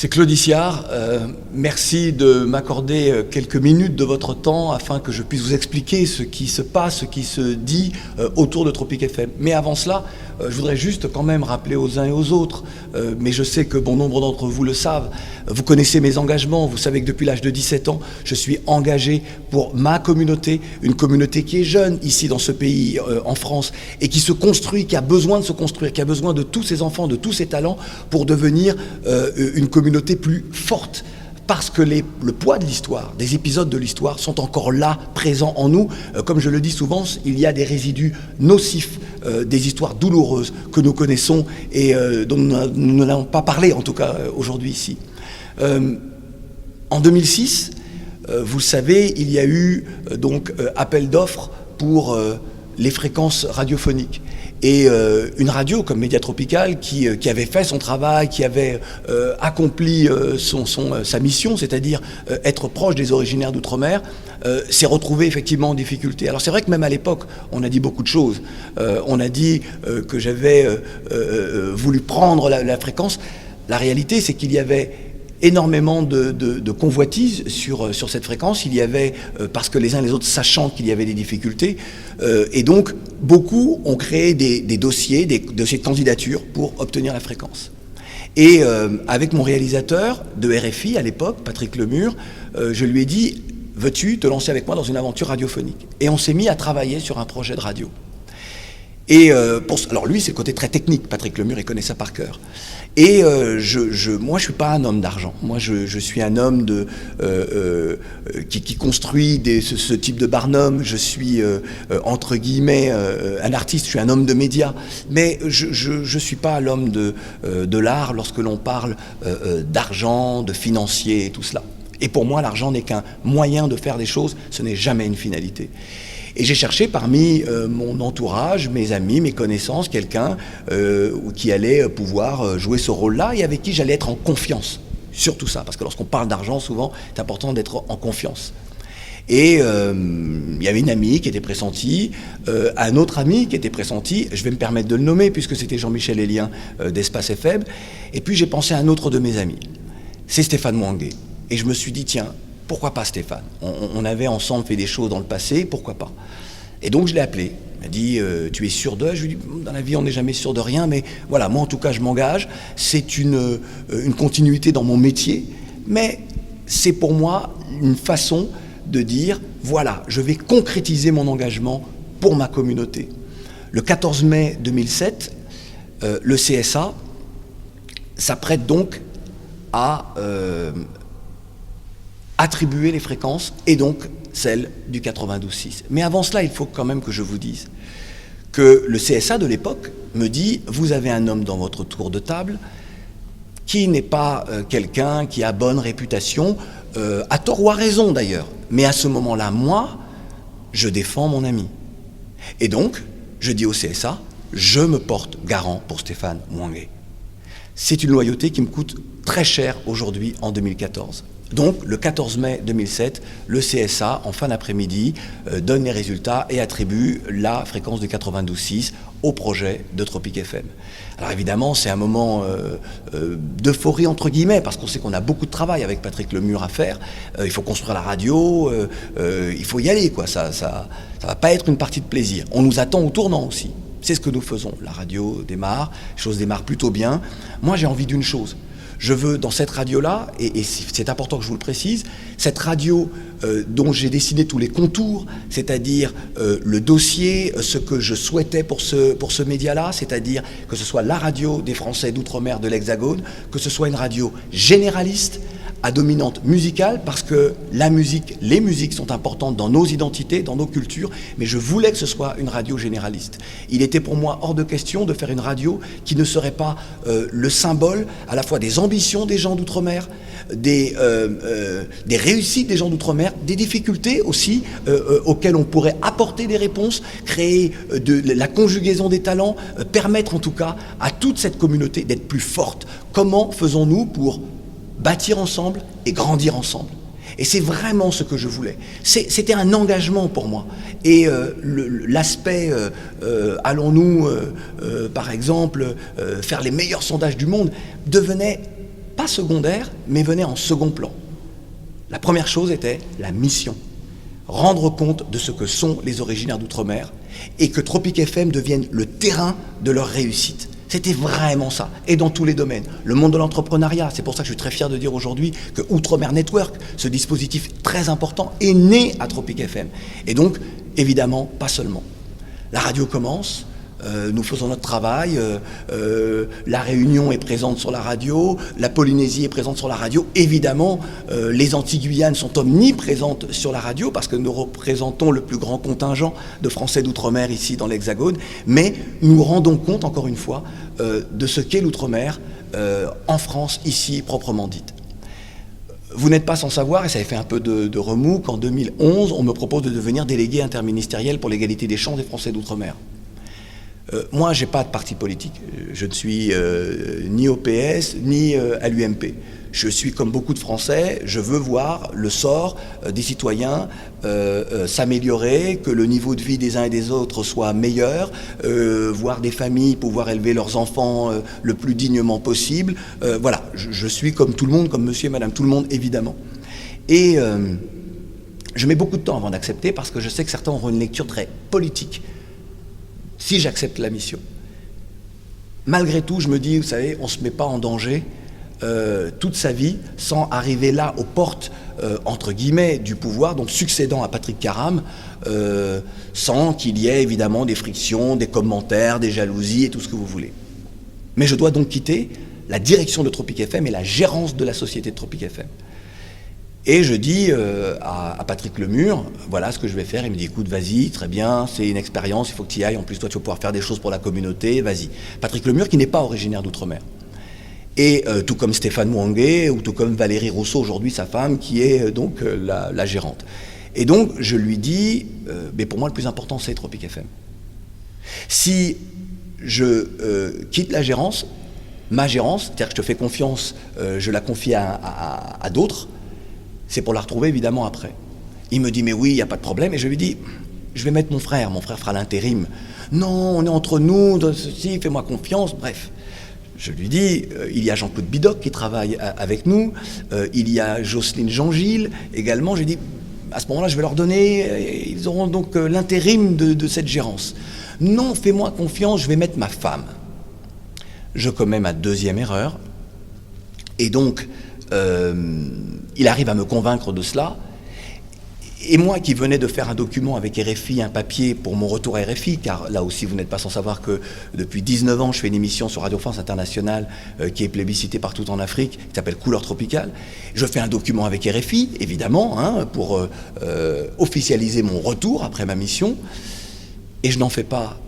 C'est Claude Issiard. Merci de m'accorder quelques minutes de votre temps afin que je puisse vous expliquer ce qui se passe, ce qui se dit autour de Tropic FM. Mais avant cela, je voudrais juste quand même rappeler aux uns et aux autres, mais je sais que bon nombre d'entre vous le savent, vous connaissez mes engagements, vous savez que depuis l'âge de 17 ans, je suis engagé pour ma communauté, une communauté qui est jeune ici dans ce pays, en France, et qui se construit, qui a besoin de se construire, qui a besoin de tous ses enfants, de tous ses talents pour devenir une communauté plus forte. Parce que le poids de l'histoire, des épisodes de l'histoire sont encore là, présents en nous. Comme je le dis souvent, il y a des résidus nocifs, des histoires douloureuses que nous connaissons et dont nous n'allons pas parler, en tout cas aujourd'hui ici. En 2006, vous le savez, il y a eu donc appel d'offres pour les fréquences radiophoniques. Et une radio comme Média Tropical qui avait fait son travail, qui avait accompli sa mission, c'est-à-dire être proche des originaires d'outre-mer, s'est retrouvée effectivement en difficulté. Alors c'est vrai que même à l'époque, on a dit beaucoup de choses. On a dit que j'avais voulu prendre la fréquence. La réalité, c'est qu'il y avait énormément de convoitises sur cette fréquence. Il y avait, parce que les uns et les autres sachant qu'il y avait des difficultés, et donc beaucoup ont créé des dossiers de candidature pour obtenir la fréquence. Et avec mon réalisateur de RFI à l'époque, Patrick Lemur, je lui ai dit « Veux-tu te lancer avec moi dans une aventure radiophonique ?» Et on s'est mis à travailler sur un projet de radio. Et alors lui, c'est le côté très technique, Patrick Lemur, il connaît ça par cœur. Et moi, je suis pas un homme d'argent. Moi, je suis un homme qui construit ce type de barnum. Je suis, entre guillemets, un artiste, je suis un homme de médias. Mais je suis pas l'homme de l'art lorsque l'on parle d'argent, de financier et tout cela. Et pour moi, l'argent n'est qu'un moyen de faire des choses, ce n'est jamais une finalité. Et j'ai cherché parmi mon entourage, mes amis, mes connaissances, quelqu'un qui allait pouvoir jouer ce rôle-là et avec qui j'allais être en confiance. Surtout ça, parce que lorsqu'on parle d'argent, souvent, c'est important d'être en confiance. Et il y avait une amie qui était pressentie, un autre ami qui était pressenti, je vais me permettre de le nommer puisque c'était Jean-Michel Élien d'Espace FM, et puis j'ai pensé à un autre de mes amis, c'est Stéphane Mouangué. Et je me suis dit, tiens, pourquoi pas Stéphane ? On avait ensemble fait des choses dans le passé, pourquoi pas ? Et donc je l'ai appelé. Il m'a dit tu es sûr de ? Je lui ai dit dans la vie on n'est jamais sûr de rien, mais voilà, moi en tout cas je m'engage. C'est une continuité dans mon métier, mais c'est pour moi une façon de dire voilà, je vais concrétiser mon engagement pour ma communauté. Le 14 mai 2007, le CSA s'apprête donc à attribuer les fréquences et donc celle du 92.6. Mais avant cela, il faut quand même que je vous dise que le CSA de l'époque me dit « Vous avez un homme dans votre tour de table qui n'est pas quelqu'un qui a bonne réputation, à tort ou à raison d'ailleurs. Mais à ce moment-là, moi, je défends mon ami. Et donc, je dis au CSA, je me porte garant pour Stéphane Mouangué. C'est une loyauté qui me coûte très cher aujourd'hui en 2014. Donc, le 14 mai 2007, le CSA, en fin d'après-midi, donne les résultats et attribue la fréquence de 92.6 au projet de Tropic FM. Alors évidemment, c'est un moment d'euphorie entre guillemets, parce qu'on sait qu'on a beaucoup de travail avec Patrick Lemur à faire. Il faut construire la radio, il faut y aller, quoi. Ça va pas être une partie de plaisir. On nous attend au tournant aussi. C'est ce que nous faisons. La radio démarre, les choses démarrent plutôt bien. Moi, j'ai envie d'une chose. Je veux, dans cette radio-là, et c'est important que je vous le précise, cette radio dont j'ai dessiné tous les contours, c'est-à-dire le dossier, ce que je souhaitais pour ce média-là, c'est-à-dire que ce soit la radio des Français d'outre-mer de l'Hexagone, que ce soit une radio généraliste, à dominante musicale, parce que la musique, les musiques sont importantes dans nos identités, dans nos cultures, mais je voulais que ce soit une radio généraliste. Il était pour moi hors de question de faire une radio qui ne serait pas le symbole à la fois des ambitions des gens d'outre-mer, des réussites des gens d'outre-mer, des difficultés aussi auxquelles on pourrait apporter des réponses, créer la conjugaison des talents, permettre en tout cas à toute cette communauté d'être plus forte. Comment faisons-nous pour bâtir ensemble et grandir ensemble? Et c'est vraiment ce que je voulais. C'était un engagement pour moi. Et l'aspect, allons-nous, par exemple, faire les meilleurs sondages du monde, devenait pas secondaires, mais venaient en second plan. La première chose était la mission. Rendre compte de ce que sont les originaires d'outre-mer et que Tropic FM devienne le terrain de leur réussite. C'était vraiment ça, et dans tous les domaines. Le monde de l'entrepreneuriat, c'est pour ça que je suis très fier de dire aujourd'hui que Outre-mer Network, ce dispositif très important, est né à Tropic FM. Et donc, évidemment, pas seulement. La radio commence, nous faisons notre travail, la Réunion est présente sur la radio, la Polynésie est présente sur la radio, évidemment, les Antilles-Guyanes sont omniprésentes sur la radio parce que nous représentons le plus grand contingent de Français d'outre-mer ici dans l'Hexagone, mais nous rendons compte, encore une fois, de ce qu'est l'outre-mer en France, ici, proprement dite. Vous n'êtes pas sans savoir, et ça a fait un peu de remous, qu'en 2011, on me propose de devenir délégué interministériel pour l'égalité des chances des Français d'outre-mer. Moi, je n'ai pas de parti politique. Je ne suis ni au PS, ni à l'UMP. Je suis comme beaucoup de Français, je veux voir le sort des citoyens s'améliorer, que le niveau de vie des uns et des autres soit meilleur, voir des familles pouvoir élever leurs enfants le plus dignement possible. Voilà, je suis comme tout le monde, comme monsieur et madame tout le monde, évidemment. Et je mets beaucoup de temps avant d'accepter parce que je sais que certains auront une lecture très politique. Si j'accepte la mission. Malgré tout, je me dis, vous savez, on ne se met pas en danger toute sa vie sans arriver là aux portes, entre guillemets, du pouvoir, donc succédant à Patrick Karam, sans qu'il y ait évidemment des frictions, des commentaires, des jalousies et tout ce que vous voulez. Mais je dois donc quitter la direction de Tropic FM et la gérance de la société de Tropic FM. Et je dis à Patrick Lemur, voilà ce que je vais faire. Il me dit, écoute, vas-y, très bien, c'est une expérience, il faut que tu y ailles. En plus, toi, tu vas pouvoir faire des choses pour la communauté, vas-y. Patrick Lemur, qui n'est pas originaire d'outre-mer. Et tout comme Stéphane Mouangué, ou tout comme Valérie Rousseau, aujourd'hui sa femme, qui est donc la gérante. Et donc, je lui dis, mais pour moi, le plus important, c'est Tropic FM. Si je quitte la gérance, ma gérance, c'est-à-dire que je te fais confiance, je la confie à d'autres, c'est pour la retrouver évidemment après. Il me dit, mais oui, il n'y a pas de problème. Et je lui dis, je vais mettre mon frère fera l'intérim. Non, on est entre nous, ceci, fais-moi confiance, bref. Je lui dis, il y a Jean-Claude Bidoc qui travaille avec nous, il y a Jocelyne Jean-Gilles également. Je lui dis, à ce moment-là, je vais leur donner, ils auront donc l'intérim de cette gérance. Non, fais-moi confiance, je vais mettre ma femme. Je commets ma deuxième erreur. Et donc, il arrive à me convaincre de cela. Et moi qui venais de faire un document avec RFI, un papier pour mon retour à RFI, car là aussi vous n'êtes pas sans savoir que depuis 19 ans je fais une émission sur Radio France Internationale qui est plébiscitée partout en Afrique, qui s'appelle Couleur Tropicale. Je fais un document avec RFI, évidemment, pour officialiser mon retour après ma mission. Et je n'en fais pas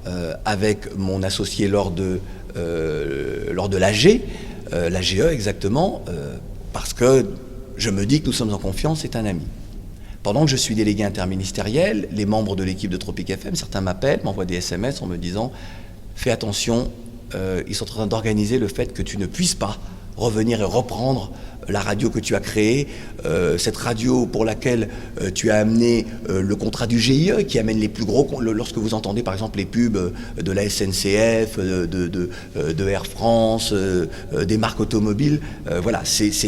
avec mon associé lors de l'AG, l'AGE exactement, parce que je me dis que nous sommes en confiance, c'est un ami. Pendant que je suis délégué interministériel, les membres de l'équipe de Tropic FM, certains m'appellent, m'envoient des SMS en me disant « Fais attention, ils sont en train d'organiser le fait que tu ne puisses pas revenir et reprendre la radio que tu as créée, cette radio pour laquelle tu as amené le contrat du GIE qui amène les plus gros, lorsque vous entendez par exemple les pubs de la SNCF, de Air France, des marques automobiles, voilà, c'est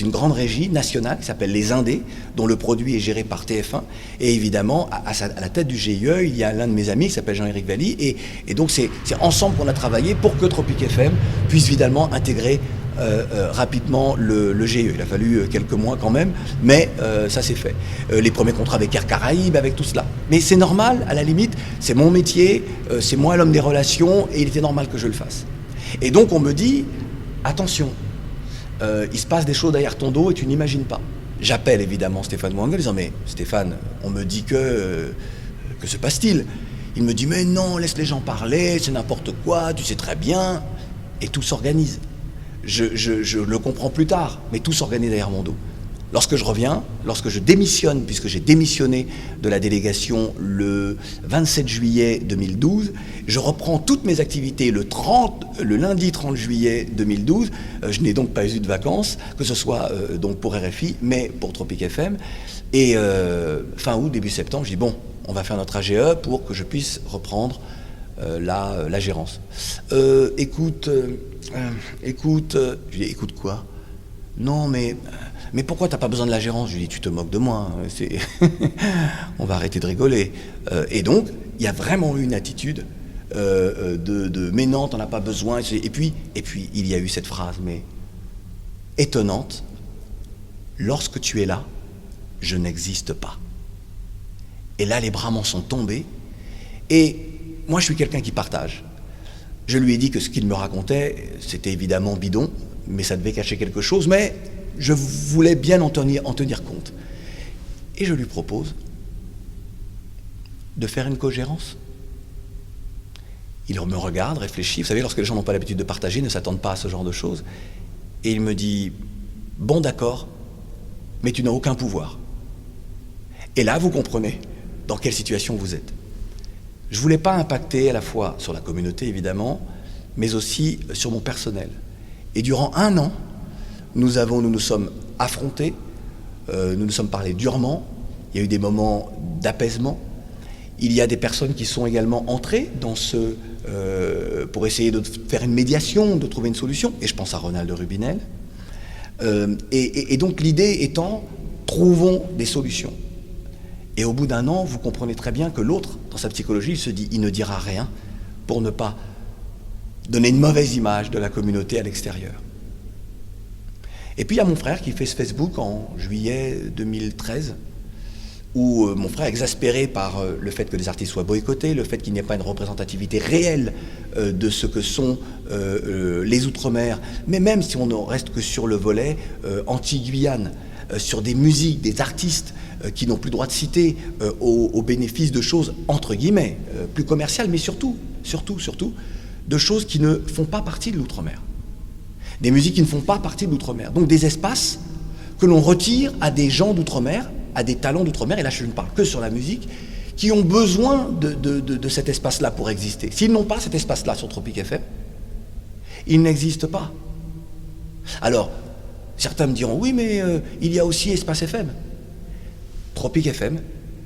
une grande régie nationale qui s'appelle Les Indés, dont le produit est géré par TF1, et évidemment à la tête du GIE, il y a l'un de mes amis qui s'appelle Jean-Éric Valli, et donc c'est ensemble qu'on a travaillé pour que Tropic FM puisse évidemment intégrer rapidement le GIE. Il a fallu quelques mois quand même, mais ça s'est fait. Les premiers contrats avec Air Caraïbes, avec tout cela. Mais c'est normal, à la limite, c'est mon métier, c'est moi l'homme des relations, et il était normal que je le fasse. Et donc on me dit, attention, il se passe des choses derrière ton dos et tu n'imagines pas. J'appelle évidemment Stéphane Mouangué en disant, mais Stéphane, on me dit que se passe-t-il? Il me dit, mais non, laisse les gens parler, c'est n'importe quoi, tu sais très bien. Et tout s'organise. Je le comprends plus tard, mais tout s'organise derrière mon dos. Lorsque je reviens, lorsque je démissionne, puisque j'ai démissionné de la délégation le 27 juillet 2012, je reprends toutes mes activités le lundi 30 juillet 2012. Je n'ai donc pas eu de vacances, que ce soit donc pour RFI, mais pour Tropic FM. Et fin août, début septembre, je dis bon, on va faire notre AGE pour que je puisse reprendre la gérance. Écoute, je lui dis, écoute quoi? Non, mais pourquoi t'as pas besoin de la gérance? Je lui dis, tu te moques de moi, hein, on va arrêter de rigoler. Et donc, il y a vraiment eu une attitude mais non, t'en as pas besoin. Et puis, il y a eu cette phrase, mais étonnante, lorsque tu es là, je n'existe pas. Et là, les bras m'en sont tombés. Et moi, je suis quelqu'un qui partage. Je lui ai dit que ce qu'il me racontait, c'était évidemment bidon, mais ça devait cacher quelque chose, mais je voulais bien en tenir compte. Et je lui propose de faire une cogérance. Il me regarde, réfléchit. Vous savez, lorsque les gens n'ont pas l'habitude de partager, ne s'attendent pas à ce genre de choses. Et il me dit, bon d'accord, mais tu n'as aucun pouvoir. Et là, vous comprenez dans quelle situation vous êtes. Je ne voulais pas impacter à la fois sur la communauté, évidemment, mais aussi sur mon personnel. Et durant 1 an, nous nous sommes affrontés, nous nous sommes parlé durement, il y a eu des moments d'apaisement. Il y a des personnes qui sont également entrées dans pour essayer de faire une médiation, de trouver une solution, et je pense à Ronald Rubinel. Et donc l'idée étant, trouvons des solutions. Et au bout d'1 an, vous comprenez très bien que l'autre, dans sa psychologie, il se dit, il ne dira rien pour ne pas donner une mauvaise image de la communauté à l'extérieur. Et puis il y a mon frère qui fait ce Facebook en juillet 2013, où mon frère, exaspéré par le fait que les artistes soient boycottés, le fait qu'il n'y ait pas une représentativité réelle de ce que sont les Outre-mer, mais même si on ne reste que sur le volet anti-Guyane, sur des musiques, des artistes qui n'ont plus le droit de citer au bénéfice de choses, entre guillemets, plus commerciales, mais surtout, de choses qui ne font pas partie de l'Outre-mer. Des musiques qui ne font pas partie de l'Outre-mer. Donc des espaces que l'on retire à des gens d'Outre-mer, à des talents d'Outre-mer, et là je ne parle que sur la musique, qui ont besoin de cet espace-là pour exister. S'ils n'ont pas cet espace-là sur Tropic FM, ils n'existent pas. Alors, certains me diront, oui, mais il y a aussi Espace FM. Tropic FM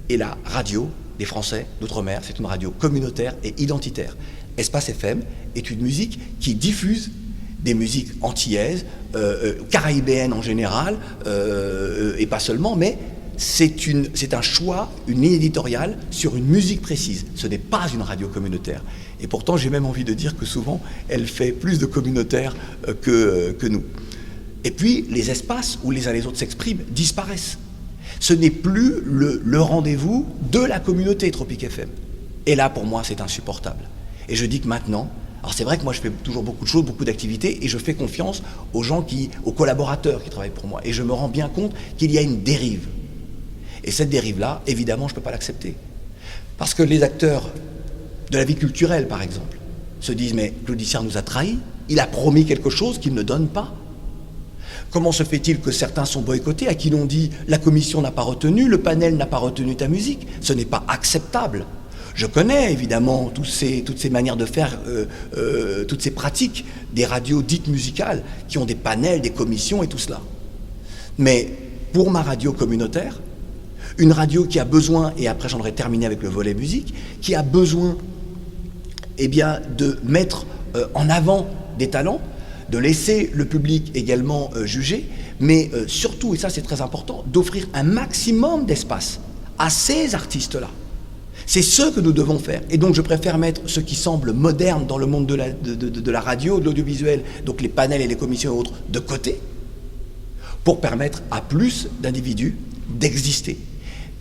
est la radio des Français d'Outre-mer, c'est une radio communautaire et identitaire. Espace FM est une musique qui diffuse des musiques antillaises, caraïbéennes en général, et pas seulement, mais c'est un choix, une ligne éditoriale sur une musique précise. Ce n'est pas une radio communautaire. Et pourtant, j'ai même envie de dire que souvent, elle fait plus de communautaire que nous. Et puis, les espaces où les uns les autres s'expriment disparaissent. Ce n'est plus le rendez-vous de la communauté Tropic FM. Et là, pour moi, c'est insupportable. Et je dis que maintenant, alors c'est vrai que moi je fais toujours beaucoup de choses, beaucoup d'activités, et je fais confiance aux collaborateurs qui travaillent pour moi. Et je me rends bien compte qu'il y a une dérive. Et cette dérive-là, évidemment, je ne peux pas l'accepter. Parce que les acteurs de la vie culturelle, par exemple, se disent, mais Claude Issard nous a trahis, il a promis quelque chose qu'il ne donne pas. Comment se fait-il que certains sont boycottés, à qui l'on dit, la commission n'a pas retenu, le panel n'a pas retenu ta musique? Ce n'est pas acceptable. Je connais évidemment toutes ces manières de faire, toutes ces pratiques des radios dites musicales qui ont des panels, des commissions et tout cela. Mais pour ma radio communautaire, une radio qui a besoin, et après j'en aurais terminé avec le volet musique, qui a besoin de mettre en avant des talents, de laisser le public également juger, mais surtout, et ça c'est très important, d'offrir un maximum d'espace à ces artistes-là. C'est ce que nous devons faire. Et donc je préfère mettre ce qui semble moderne dans le monde de la radio, de l'audiovisuel, donc les panels et les commissions et autres, de côté, pour permettre à plus d'individus d'exister.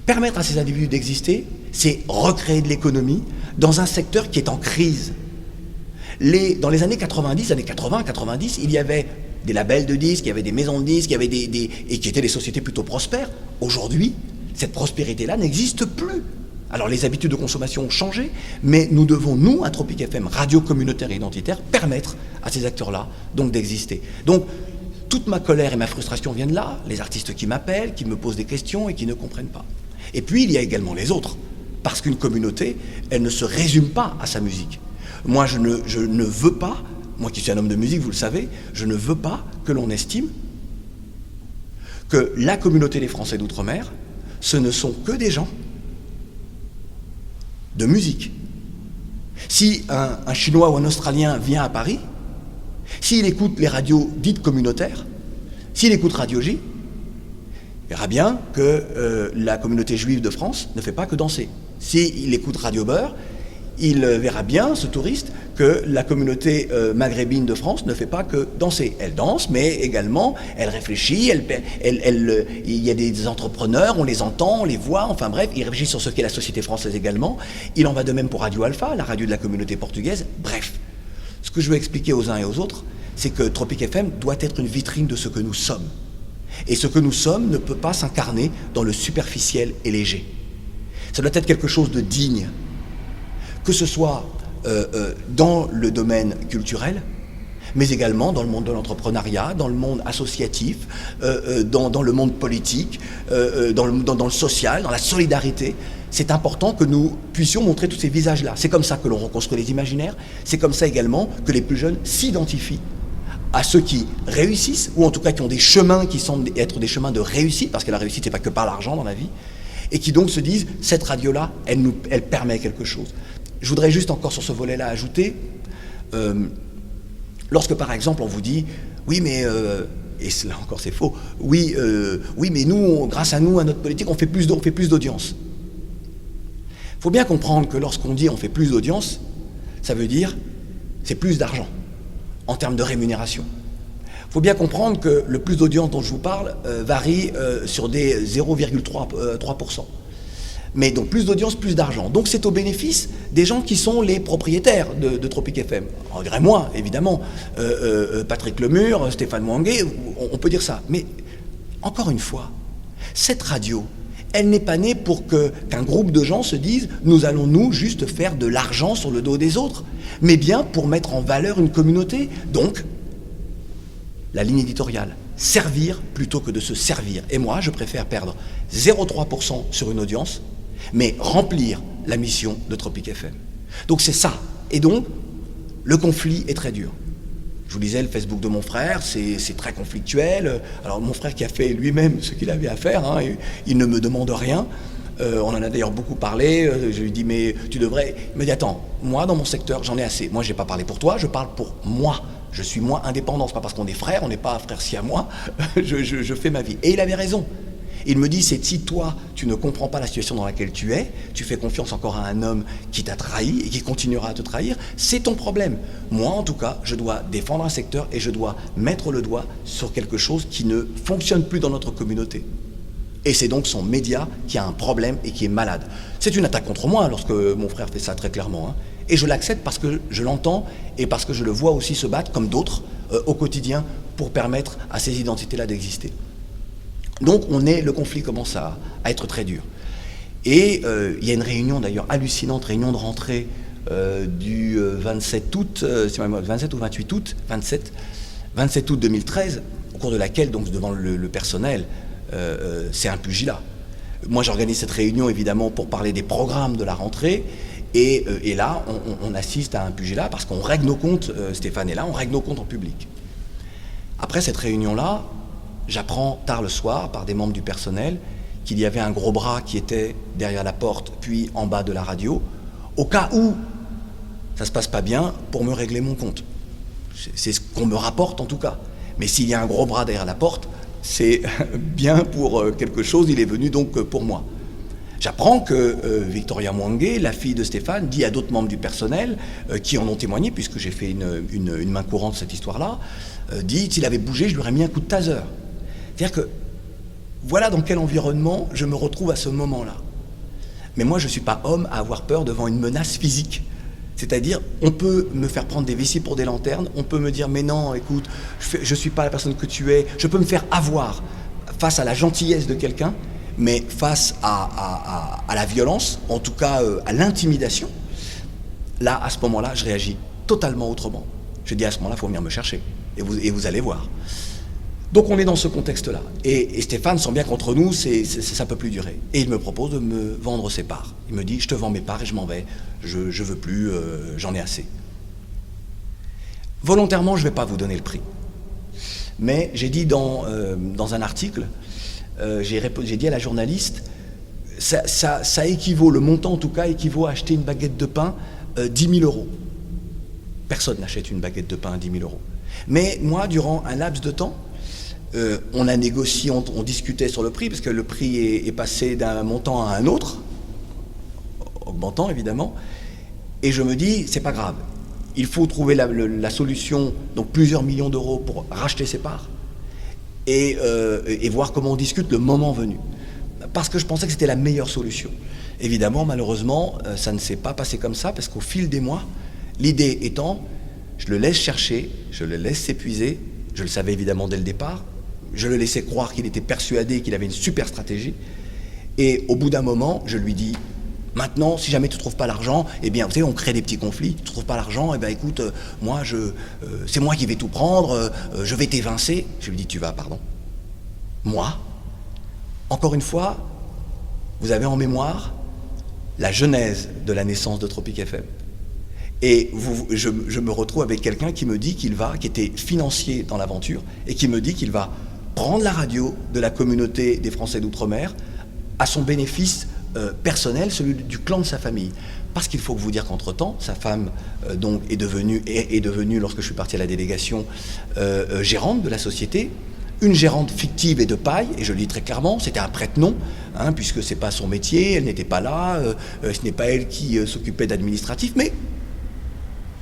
Permettre à ces individus d'exister, c'est recréer de l'économie dans un secteur qui est en crise. Dans les années 90, années 80, 90, il y avait des labels de disques, il y avait des maisons de disques, il y avait et qui étaient des sociétés plutôt prospères. Aujourd'hui, cette prospérité-là n'existe plus. Alors les habitudes de consommation ont changé, mais nous devons, nous, à Tropic FM, radio communautaire et identitaire, permettre à ces acteurs-là donc d'exister. Donc, toute ma colère et ma frustration viennent là, les artistes qui m'appellent, qui me posent des questions et qui ne comprennent pas. Et puis, il y a également les autres, parce qu'une communauté, elle ne se résume pas à sa musique. Moi, je ne veux pas, moi qui suis un homme de musique, vous le savez, je ne veux pas que l'on estime que la communauté des Français d'Outre-mer, ce ne sont que des gens de musique. Si un Chinois ou un Australien vient à Paris, s'il écoute les radios dites communautaires, s'il écoute Radio J, il verra bien que la communauté juive de France ne fait pas que danser. S'il écoute Radio Beurre, il verra bien, ce touriste, que la communauté maghrébine de France ne fait pas que danser. Elle danse, mais également, elle réfléchit, il y a des entrepreneurs, on les entend, on les voit, enfin bref, ils réfléchissent sur ce qu'est la société française également. Il en va de même pour Radio Alpha, la radio de la communauté portugaise. Bref, ce que je veux expliquer aux uns et aux autres, c'est que Tropic FM doit être une vitrine de ce que nous sommes. Et ce que nous sommes ne peut pas s'incarner dans le superficiel et léger. Ça doit être quelque chose de digne, que ce soit dans le domaine culturel, mais également dans le monde de l'entrepreneuriat, dans le monde associatif, dans le monde politique, dans le social, dans la solidarité. C'est important que nous puissions montrer tous ces visages-là. C'est comme ça que l'on reconstruit les imaginaires, c'est comme ça également que les plus jeunes s'identifient à ceux qui réussissent, ou en tout cas qui ont des chemins qui semblent être des chemins de réussite, parce que la réussite n'est pas que par l'argent dans la vie, et qui donc se disent, cette radio-là, elle permet quelque chose. Je voudrais juste encore sur ce volet-là ajouter, lorsque par exemple on vous dit, oui mais, et là encore c'est faux, oui mais nous, grâce à nous, à notre politique, on fait plus d'audience. Il faut bien comprendre que lorsqu'on dit on fait plus d'audience, ça veut dire c'est plus d'argent en termes de rémunération. Il faut bien comprendre que le plus d'audience dont je vous parle varie sur des 0,3%. Mais donc plus d'audience, plus d'argent. Donc c'est au bénéfice des gens qui sont les propriétaires de Tropic FM. En vrai, moi, évidemment, Patrick Lemur, Stéphane Mouangué, on peut dire ça. Mais encore une fois, cette radio, elle n'est pas née pour qu'un groupe de gens se disent « nous allons nous juste faire de l'argent sur le dos des autres », mais bien pour mettre en valeur une communauté. Donc, la ligne éditoriale, servir plutôt que de se servir. Et moi, je préfère perdre 0,3% sur une audience, mais remplir la mission de Tropic FM. Donc c'est ça. Et donc, le conflit est très dur. Je vous disais, le Facebook de mon frère, c'est très conflictuel. Alors mon frère qui a fait lui-même ce qu'il avait à faire, hein, il ne me demande rien. On en a d'ailleurs beaucoup parlé. Je lui dis, mais tu devrais... Il me dit, attends, moi dans mon secteur, j'en ai assez. Moi, je n'ai pas parlé pour toi, je parle pour moi. Je suis moi indépendant, c'est pas parce qu'on est frères, on n'est pas frère si à moi. je fais ma vie. Et il avait raison. Il me dit, c'est si toi, tu ne comprends pas la situation dans laquelle tu es, tu fais confiance encore à un homme qui t'a trahi et qui continuera à te trahir, c'est ton problème. Moi, en tout cas, je dois défendre un secteur et je dois mettre le doigt sur quelque chose qui ne fonctionne plus dans notre communauté. Et c'est donc son média qui a un problème et qui est malade. C'est une attaque contre moi lorsque mon frère fait ça très clairement. Hein. Et je l'accepte parce que je l'entends et parce que je le vois aussi se battre, comme d'autres, au quotidien, pour permettre à ces identités-là d'exister. Donc le conflit commence à être très dur. Et il y a une réunion d'ailleurs hallucinante, réunion de rentrée du 27 août, 27 ou 28 août, 27 août 2013, au cours de laquelle, donc devant le personnel, c'est un pugilat. Moi j'organise cette réunion évidemment pour parler des programmes de la rentrée, et là on assiste à un pugilat parce qu'on règle nos comptes, Stéphane est là, on règle nos comptes en public. Après cette réunion-là, j'apprends tard le soir par des membres du personnel qu'il y avait un gros bras qui était derrière la porte, puis en bas de la radio, au cas où ça se passe pas bien, pour me régler mon compte. C'est ce qu'on me rapporte en tout cas. Mais s'il y a un gros bras derrière la porte, c'est bien pour quelque chose, il est venu donc pour moi. J'apprends que Victoria Mouangué, la fille de Stéphane, dit à d'autres membres du personnel qui en ont témoigné, puisque j'ai fait une main courante de cette histoire-là, dit s'il avait bougé, je lui aurais mis un coup de taser. C'est-à-dire que voilà dans quel environnement je me retrouve à ce moment-là. Mais moi, je ne suis pas homme à avoir peur devant une menace physique. C'est-à-dire, on peut me faire prendre des vessies pour des lanternes, on peut me dire, mais non, écoute, je ne suis pas la personne que tu es, je peux me faire avoir face à la gentillesse de quelqu'un, mais face à la violence, en tout cas à l'intimidation, là, à ce moment-là, je réagis totalement autrement. Je dis à ce moment-là, il faut venir me chercher, et vous allez voir. Donc on est dans ce contexte-là. Et Stéphane sent bien qu'entre nous, ça ne peut plus durer. Et il me propose de me vendre ses parts. Il me dit, je te vends mes parts et je m'en vais. Je ne veux plus, j'en ai assez. Volontairement, je ne vais pas vous donner le prix. Mais j'ai dit dans un article, j'ai dit à la journaliste, ça équivaut, le montant en tout cas, équivaut à acheter une baguette de pain 10 000 euros. Personne n'achète une baguette de pain à 10 000 euros. Mais moi, durant un laps de temps, on a négocié, on discutait sur le prix, parce que le prix est passé d'un montant à un autre, augmentant évidemment, et je me dis, c'est pas grave, il faut trouver la solution, donc plusieurs millions d'euros pour racheter ses parts, et voir comment on discute le moment venu. Parce que je pensais que c'était la meilleure solution. Évidemment, malheureusement, ça ne s'est pas passé comme ça, parce qu'au fil des mois, l'idée étant, je le laisse chercher, je le laisse s'épuiser, je le savais évidemment dès le départ, je le laissais croire qu'il était persuadé qu'il avait une super stratégie, et au bout d'un moment, je lui dis, maintenant, si jamais tu ne trouves pas l'argent, eh bien, vous savez, on crée des petits conflits, tu ne trouves pas l'argent, eh bien, écoute, moi, c'est moi qui vais tout prendre, je vais t'évincer. Je lui dis, tu vas, pardon. Moi, encore une fois, vous avez en mémoire la genèse de la naissance de Tropic FM. Et je me retrouve avec quelqu'un qui me dit qui était financier dans l'aventure, et qui me dit qu'il va prendre la radio de la communauté des Français d'Outre-mer à son bénéfice personnel, celui du clan de sa famille. Parce qu'il faut vous dire qu'entre-temps, sa femme donc est devenue, lorsque je suis parti à la délégation, gérante de la société, une gérante fictive et de paille, et je le dis très clairement, c'était un prête-nom, hein, puisque c'est pas son métier, elle n'était pas là, ce n'est pas elle qui s'occupait d'administratif, mais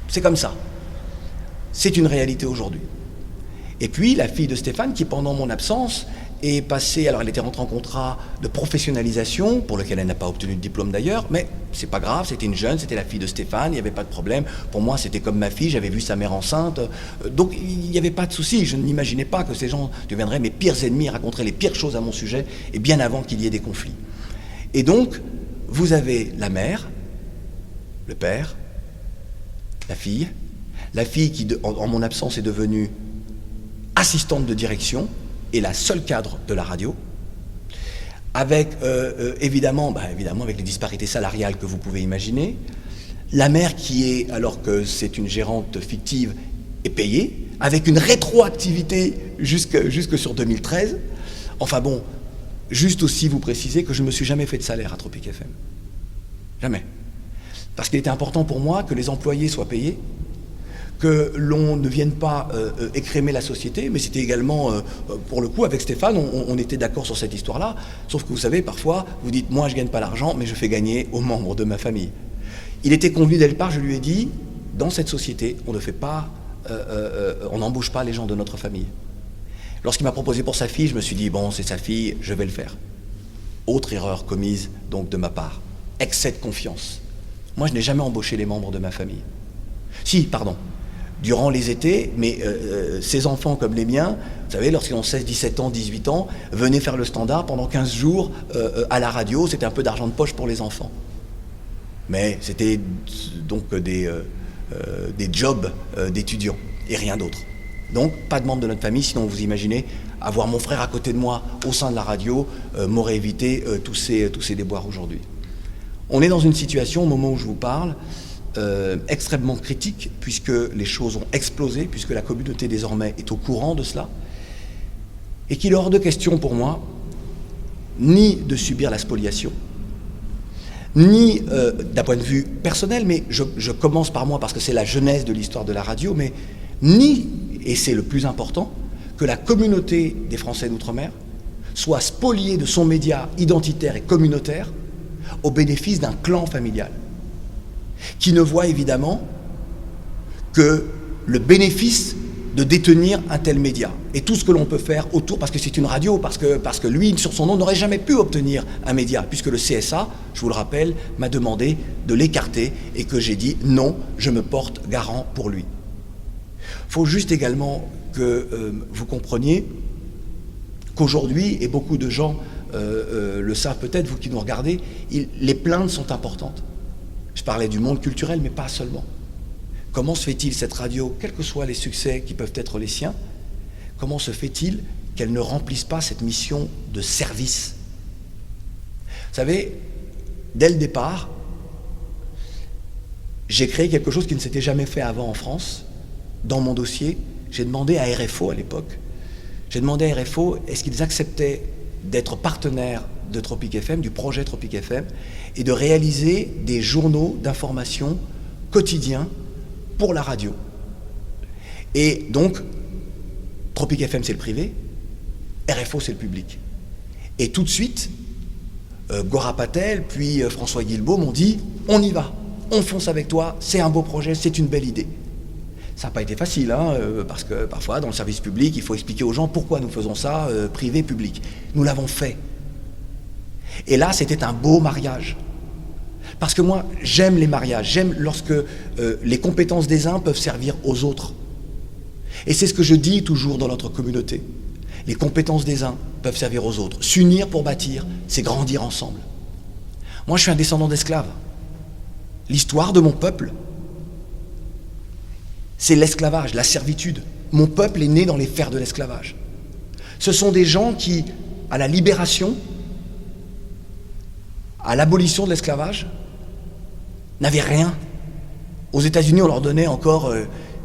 c'est comme ça. C'est une réalité aujourd'hui. Et puis la fille de Stéphane, qui pendant mon absence est passée, alors elle était rentrée en contrat de professionnalisation, pour lequel elle n'a pas obtenu de diplôme d'ailleurs, mais c'est pas grave, c'était une jeune, c'était la fille de Stéphane, il n'y avait pas de problème. Pour moi, c'était comme ma fille, j'avais vu sa mère enceinte, donc il n'y avait pas de souci. Je n'imaginais pas que ces gens deviendraient mes pires ennemis, raconteraient les pires choses à mon sujet, et bien avant qu'il y ait des conflits. Et donc, vous avez la mère, le père, la fille qui, en mon absence, est devenue assistante de direction et la seule cadre de la radio, avec évidemment avec les disparités salariales que vous pouvez imaginer, la mère qui est, alors que c'est une gérante fictive, est payée, avec une rétroactivité jusque sur 2013. Enfin bon, juste aussi vous préciser que je ne me suis jamais fait de salaire à Tropic FM. Jamais. Parce qu'il était important pour moi que les employés soient payés, que l'on ne vienne pas écrémer la société, mais c'était également, pour le coup, avec Stéphane, on était d'accord sur cette histoire-là, sauf que vous savez, parfois, vous dites, moi je ne gagne pas l'argent, mais je fais gagner aux membres de ma famille. Il était convenu dès le départ, je lui ai dit, dans cette société, on ne fait pas, on n'embauche pas les gens de notre famille. Lorsqu'il m'a proposé pour sa fille, je me suis dit, bon, c'est sa fille, je vais le faire. Autre erreur commise, donc, de ma part, excès de confiance. Moi, je n'ai jamais embauché les membres de ma famille. Si, pardon. Durant les étés, mais ces enfants comme les miens, vous savez, lorsqu'ils ont 16, 17 ans, 18 ans, venaient faire le standard pendant 15 jours à la radio, c'était un peu d'argent de poche pour les enfants. Mais c'était donc des jobs d'étudiants et rien d'autre. Donc, pas de membres de notre famille, sinon vous imaginez, avoir mon frère à côté de moi au sein de la radio m'aurait évité tous ces déboires aujourd'hui. On est dans une situation, au moment où je vous parle, extrêmement critique, puisque les choses ont explosé, puisque la communauté désormais est au courant de cela, et qu'il est hors de question pour moi ni de subir la spoliation, ni d'un point de vue personnel, mais je commence par moi parce que c'est la genèse de l'histoire de la radio, mais ni, et c'est le plus important, que la communauté des Français d'Outre-mer soit spoliée de son média identitaire et communautaire au bénéfice d'un clan familial, qui ne voit évidemment que le bénéfice de détenir un tel média et tout ce que l'on peut faire autour, parce que c'est une radio, parce que lui, sur son nom, n'aurait jamais pu obtenir un média, puisque le CSA, je vous le rappelle, m'a demandé de l'écarter et que j'ai dit non, je me porte garant pour lui. Il faut juste également que vous compreniez qu'aujourd'hui, et beaucoup de gens le savent peut-être, vous qui nous regardez, les plaintes sont importantes. Je parlais du monde culturel, mais pas seulement. Comment se fait-il, cette radio, quels que soient les succès qui peuvent être les siens, comment se fait-il qu'elle ne remplisse pas cette mission de service? Vous savez, dès le départ, j'ai créé quelque chose qui ne s'était jamais fait avant en France. Dans mon dossier, j'ai demandé à RFO à l'époque, est-ce qu'ils acceptaient d'être partenaires de Tropic FM, du projet Tropic FM, et de réaliser des journaux d'information quotidien pour la radio. Et donc, Tropic FM, c'est le privé, RFO, c'est le public. Et tout de suite, Gora Patel, puis François Guilbault m'ont dit « On y va, on fonce avec toi, c'est un beau projet, c'est une belle idée ». Ça n'a pas été facile, hein, parce que parfois, dans le service public, il faut expliquer aux gens pourquoi nous faisons ça, privé-public. Nous l'avons fait. Et là, c'était un beau mariage. Parce que moi, j'aime les mariages, j'aime lorsque les compétences des uns peuvent servir aux autres. Et c'est ce que je dis toujours dans notre communauté. Les compétences des uns peuvent servir aux autres. S'unir pour bâtir, c'est grandir ensemble. Moi, je suis un descendant d'esclaves. L'histoire de mon peuple, c'est l'esclavage, la servitude. Mon peuple est né dans les fers de l'esclavage. Ce sont des gens qui, à la libération, à l'abolition de l'esclavage, n'avaient rien. Aux États-Unis, on leur donnait encore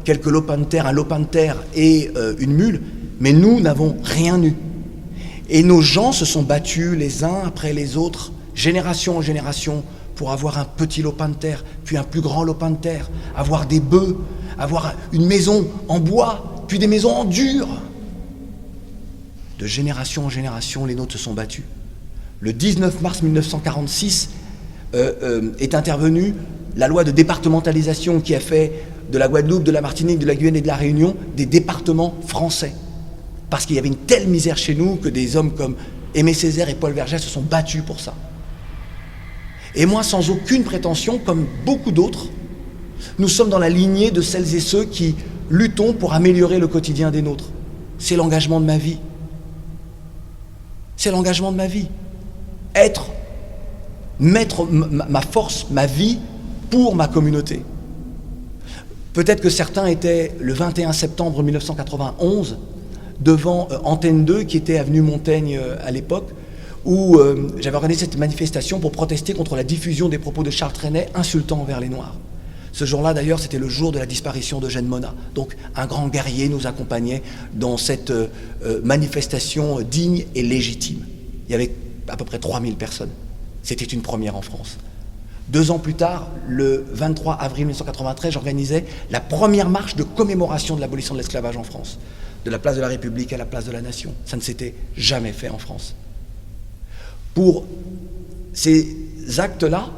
quelques lopins de terre, un lopin de terre et une mule, mais nous n'avons rien eu. Et nos gens se sont battus les uns après les autres, génération en génération, pour avoir un petit lopin de terre, puis un plus grand lopin de terre, avoir des bœufs, avoir une maison en bois, puis des maisons en dur. De génération en génération, les nôtres se sont battus. Le 19 mars 1946 est intervenue la loi de départementalisation qui a fait de la Guadeloupe, de la Martinique, de la Guyane et de la Réunion des départements français. Parce qu'il y avait une telle misère chez nous que des hommes comme Aimé Césaire et Paul Vergès se sont battus pour ça. Et moi, sans aucune prétention, comme beaucoup d'autres, nous sommes dans la lignée de celles et ceux qui luttons pour améliorer le quotidien des nôtres. C'est l'engagement de ma vie. C'est l'engagement de ma vie. Mettre ma force, ma vie pour ma communauté. Peut-être que certains étaient le 21 septembre 1991 devant Antenne 2 qui était avenue Montaigne à l'époque, où j'avais organisé cette manifestation pour protester contre la diffusion des propos de Charles Trenet insultant envers les Noirs. Ce jour-là, d'ailleurs, c'était le jour de la disparition d'Eugène Mona. Donc, un grand guerrier nous accompagnait dans cette manifestation digne et légitime. Il y avait à peu près 3000 personnes. C'était une première en France. 2 ans plus tard, le 23 avril 1993, j'organisais la première marche de commémoration de l'abolition de l'esclavage en France, de la place de la République à la place de la Nation. Ça ne s'était jamais fait en France. Pour ces actes-là,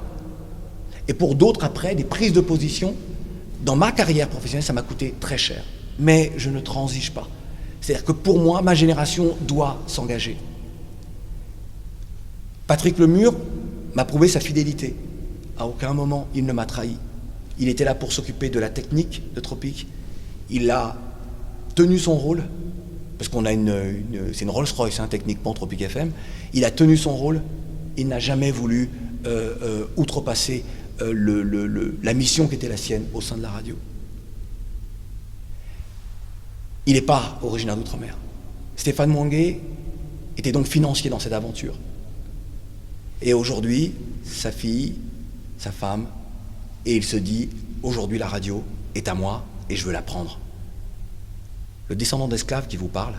et pour d'autres après, des prises de position, dans ma carrière professionnelle, ça m'a coûté très cher. Mais je ne transige pas. C'est-à-dire que pour moi, ma génération doit s'engager. Patrick Lemur m'a prouvé sa fidélité. À aucun moment, il ne m'a trahi. Il était là pour s'occuper de la technique de Tropic. Il a tenu son rôle, parce qu'on a c'est une Rolls-Royce, hein, techniquement, Tropic FM. Il a tenu son rôle. Il n'a jamais voulu outrepasser la mission qui était la sienne au sein de la radio. Il n'est pas originaire d'outre-mer. Stéphane Mouangué était donc financier dans cette aventure. Et aujourd'hui, sa fille, sa femme, et il se dit, aujourd'hui la radio est à moi et je veux la prendre. Le descendant d'esclaves qui vous parle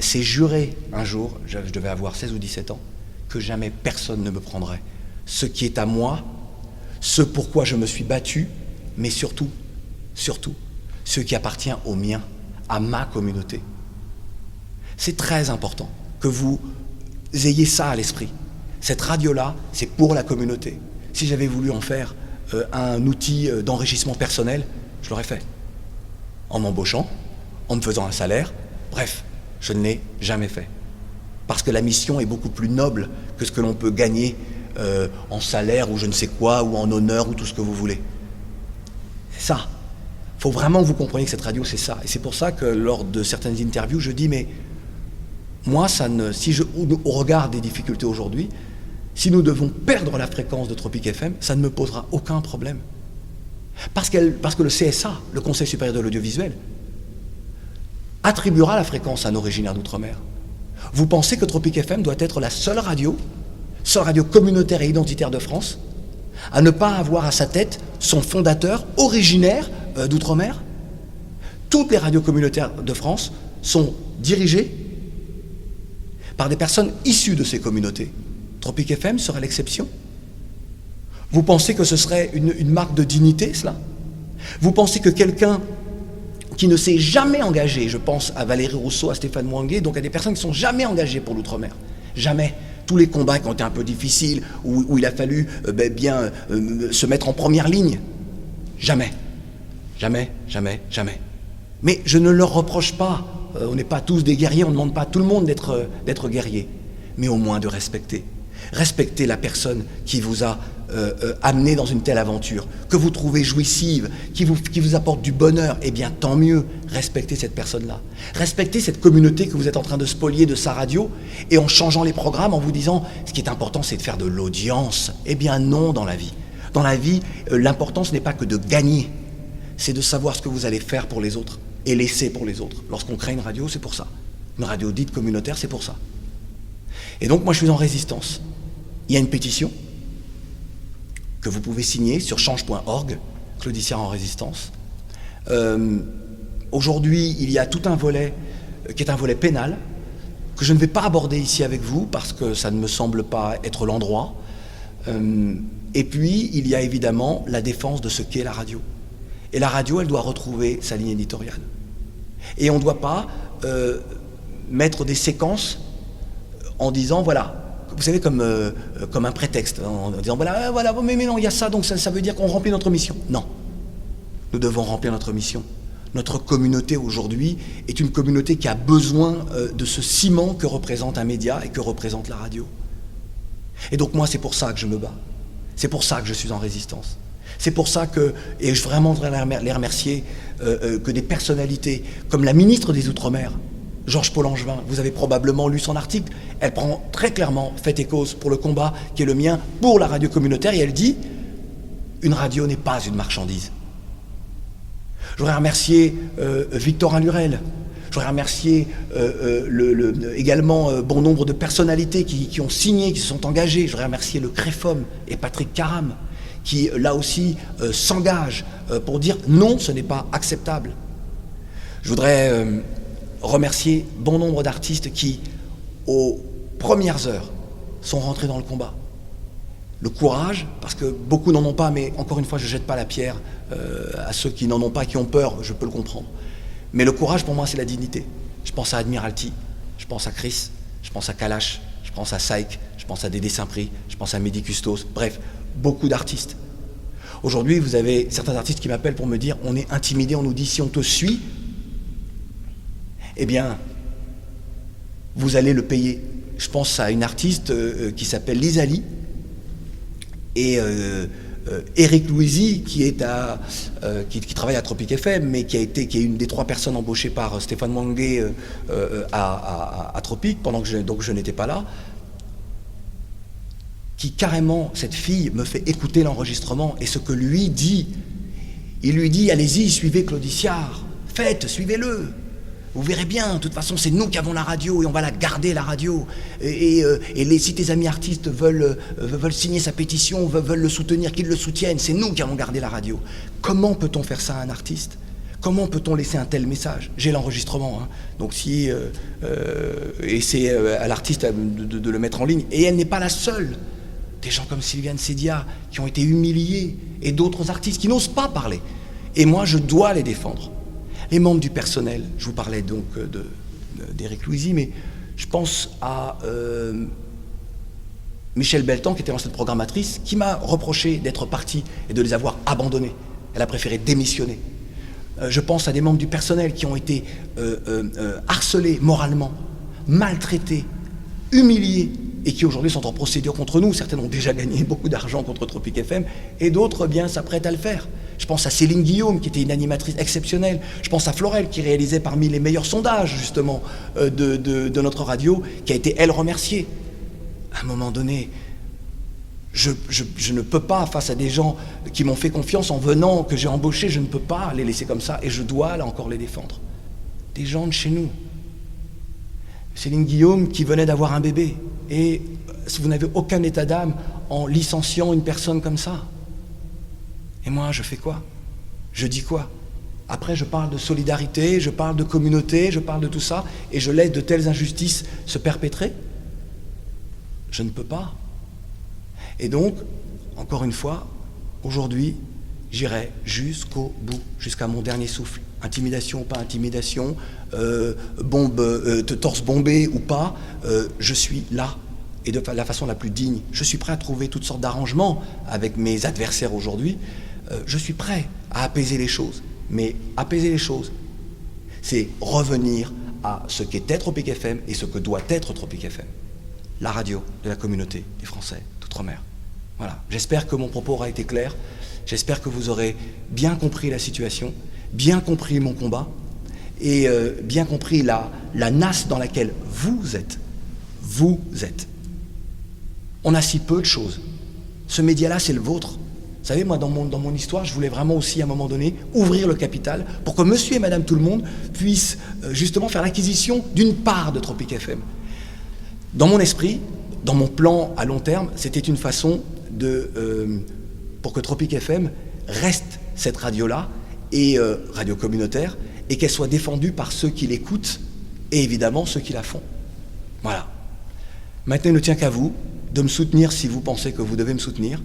s'est juré un jour, je devais avoir 16 ou 17 ans, que jamais personne ne me prendrait. Ce qui est à moi, ce pourquoi je me suis battu, mais surtout, ce qui appartient au mien, à ma communauté. C'est très important que vous ayez ça à l'esprit. Cette radio-là, c'est pour la communauté. Si j'avais voulu en faire un outil d'enrichissement personnel, je l'aurais fait. En m'embauchant, en me faisant un salaire, bref, je ne l'ai jamais fait. Parce que la mission est beaucoup plus noble que ce que l'on peut gagner en salaire ou je ne sais quoi, ou en honneur ou tout ce que vous voulez. C'est ça. Il faut vraiment que vous compreniez que cette radio, c'est ça. Et c'est pour ça que lors de certaines interviews, je dis, mais moi, au regard des difficultés aujourd'hui, si nous devons perdre la fréquence de Tropic FM, ça ne me posera aucun problème. Parce que le CSA, le Conseil supérieur de l'audiovisuel, attribuera la fréquence à un originaire d'outre-mer. Vous pensez que Tropic FM doit être la seule radio communautaire et identitaire de France, à ne pas avoir à sa tête son fondateur originaire d'outre-mer? Toutes les radios communautaires de France sont dirigées par des personnes issues de ces communautés. Tropic FM sera l'exception. Vous pensez que ce serait une marque de dignité, cela? Vous pensez que quelqu'un qui ne s'est jamais engagé, je pense à Valérie Rousseau, à Stéphane Mouangué, donc à des personnes qui ne sont jamais engagées pour l'outre-mer, jamais, tous les combats qui ont été un peu difficiles, où il a fallu se mettre en première ligne, jamais, jamais, jamais, jamais. Mais je ne leur reproche pas, on n'est pas tous des guerriers, on ne demande pas à tout le monde d'être guerrier, mais au moins de respecter. Respectez la personne qui vous a amené dans une telle aventure, que vous trouvez jouissive, qui vous apporte du bonheur, eh bien tant mieux, respectez cette personne-là. Respectez cette communauté que vous êtes en train de spolier de sa radio, et en changeant les programmes, en vous disant, ce qui est important, c'est de faire de l'audience. Eh bien non, dans la vie. Dans la vie, l'important, ce n'est pas que de gagner, c'est de savoir ce que vous allez faire pour les autres, et laisser pour les autres. Lorsqu'on crée une radio, c'est pour ça. Une radio dite communautaire, c'est pour ça. Et donc, moi, je suis en résistance. Il y a une pétition que vous pouvez signer sur change.org, Claudicien en résistance. Aujourd'hui, il y a tout un volet qui est un volet pénal, que je ne vais pas aborder ici avec vous, parce que ça ne me semble pas être l'endroit. Et puis, il y a évidemment la défense de ce qu'est la radio. Et la radio, elle doit retrouver sa ligne éditoriale. Et on ne doit pas mettre des séquences en disant, voilà, vous savez, comme un prétexte, en disant, voilà, mais non, il y a ça, donc ça veut dire qu'on remplit notre mission. Non, nous devons remplir notre mission. Notre communauté aujourd'hui est une communauté qui a besoin de ce ciment que représente un média et que représente la radio. Et donc moi, c'est pour ça que je me bats. C'est pour ça que je suis en résistance. C'est pour ça que, et je vraiment voudrais les remercier, que des personnalités comme la ministre des Outre-mer, Georges Paul-Angevin, vous avez probablement lu son article, elle prend très clairement fait et cause pour le combat qui est le mien pour la radio communautaire, et elle dit « Une radio n'est pas une marchandise ». Je voudrais remercier Victorin Lurel, je voudrais remercier également bon nombre de personnalités qui ont signé, qui se sont engagées. Je voudrais remercier le CREFOM et Patrick Caram, qui là aussi s'engagent pour dire non, ce n'est pas acceptable. Je voudrais remercier bon nombre d'artistes qui, aux premières heures, sont rentrés dans le combat. Le courage, parce que beaucoup n'en ont pas, mais encore une fois, je ne jette pas la pierre à ceux qui n'en ont pas, qui ont peur, je peux le comprendre. Mais le courage, pour moi, c'est la dignité. Je pense à Admiralty, je pense à Chris, je pense à Kalash, je pense à Saïk, je pense à Dédé Saint-Prix, je pense à Mehdi Custos, bref, beaucoup d'artistes. Aujourd'hui, vous avez certains artistes qui m'appellent pour me dire, on est intimidé, on nous dit, si on te suit, eh bien, vous allez le payer. Je pense à une artiste qui s'appelle Lizali, et Eric Louisi, qui travaille à Tropic FM, mais qui est une des 3 personnes embauchées par Stéphane Mouangué à Tropic, pendant que je n'étais pas là, qui carrément, cette fille, me fait écouter l'enregistrement, et ce que lui dit, il lui dit, allez-y, suivez Claudiciard, faites, suivez-le. Vous verrez bien, de toute façon, c'est nous qui avons la radio et on va la garder, la radio. Et si tes amis artistes veulent signer sa pétition, veulent le soutenir, qu'ils le soutiennent, c'est nous qui allons garder la radio. Comment peut-on faire ça à un artiste? Comment peut-on laisser un tel message? J'ai l'enregistrement, hein. Donc si... et c'est à l'artiste de le mettre en ligne. Et elle n'est pas la seule. Des gens comme Sylviane Sédia, qui ont été humiliés, et d'autres artistes qui n'osent pas parler. Et moi, je dois les défendre. Les membres du personnel, je vous parlais donc d'Éric Louisi, mais je pense à Michel Beltan, qui était l'ancienne programmatrice, qui m'a reproché d'être partie et de les avoir abandonnés. Elle a préféré démissionner. Je pense à des membres du personnel qui ont été harcelés moralement, maltraités, humiliés, et qui aujourd'hui sont en procédure contre nous. Certaines ont déjà gagné beaucoup d'argent contre Tropic FM, et d'autres bien s'apprêtent à le faire. Je pense à Céline Guillaume, qui était une animatrice exceptionnelle. Je pense à Florel, qui réalisait parmi les meilleurs sondages, justement, de notre radio, qui a été, elle, remerciée. À un moment donné, je ne peux pas, face à des gens qui m'ont fait confiance en venant, que j'ai embauché, je ne peux pas les laisser comme ça, et je dois, là encore, les défendre. Des gens de chez nous. Céline Guillaume, qui venait d'avoir un bébé. Et si vous n'avez aucun état d'âme en licenciant une personne comme ça, et moi, je fais quoi? Je dis quoi? Après, je parle de solidarité, je parle de communauté, je parle de tout ça, et je laisse de telles injustices se perpétrer? Je ne peux pas. Et donc, encore une fois, aujourd'hui, j'irai jusqu'au bout, jusqu'à mon dernier souffle. Intimidation ou pas intimidation, torse bombé ou pas, je suis là, et de la façon la plus digne. Je suis prêt à trouver toutes sortes d'arrangements avec mes adversaires aujourd'hui. Je suis prêt à apaiser les choses. Mais apaiser les choses, c'est revenir à ce qu'était Tropic FM et ce que doit être Tropic FM. La radio de la communauté des Français d'outre-mer. Voilà. J'espère que mon propos aura été clair. J'espère que vous aurez bien compris la situation, bien compris mon combat et bien compris la nasse dans laquelle vous êtes. Vous êtes. On a si peu de choses. Ce média-là, c'est le vôtre. Vous savez, moi, dans mon histoire, je voulais vraiment aussi, à un moment donné, ouvrir le capital pour que monsieur et madame tout le monde puissent justement faire l'acquisition d'une part de Tropic FM. Dans mon esprit, dans mon plan à long terme, c'était une façon pour que Tropic FM reste cette radio-là, et radio communautaire, et qu'elle soit défendue par ceux qui l'écoutent, et évidemment ceux qui la font. Voilà. Maintenant, il ne tient qu'à vous de me soutenir si vous pensez que vous devez me soutenir,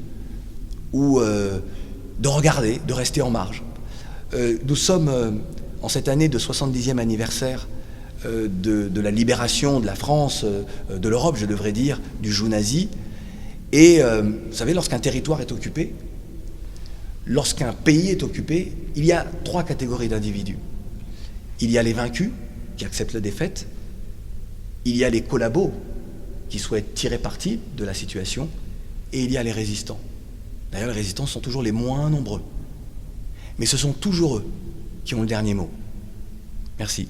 ou de regarder, de rester en marge. Nous sommes en cette année de 70e anniversaire de la libération de la France, de l'Europe, je devrais dire, du joug nazi. Et vous savez, lorsqu'un territoire est occupé, lorsqu'un pays est occupé, il y a 3 catégories d'individus. Il y a les vaincus, qui acceptent la défaite. Il y a les collabos, qui souhaitent tirer parti de la situation. Et il y a les résistants. D'ailleurs, les résistants sont toujours les moins nombreux. Mais ce sont toujours eux qui ont le dernier mot. Merci.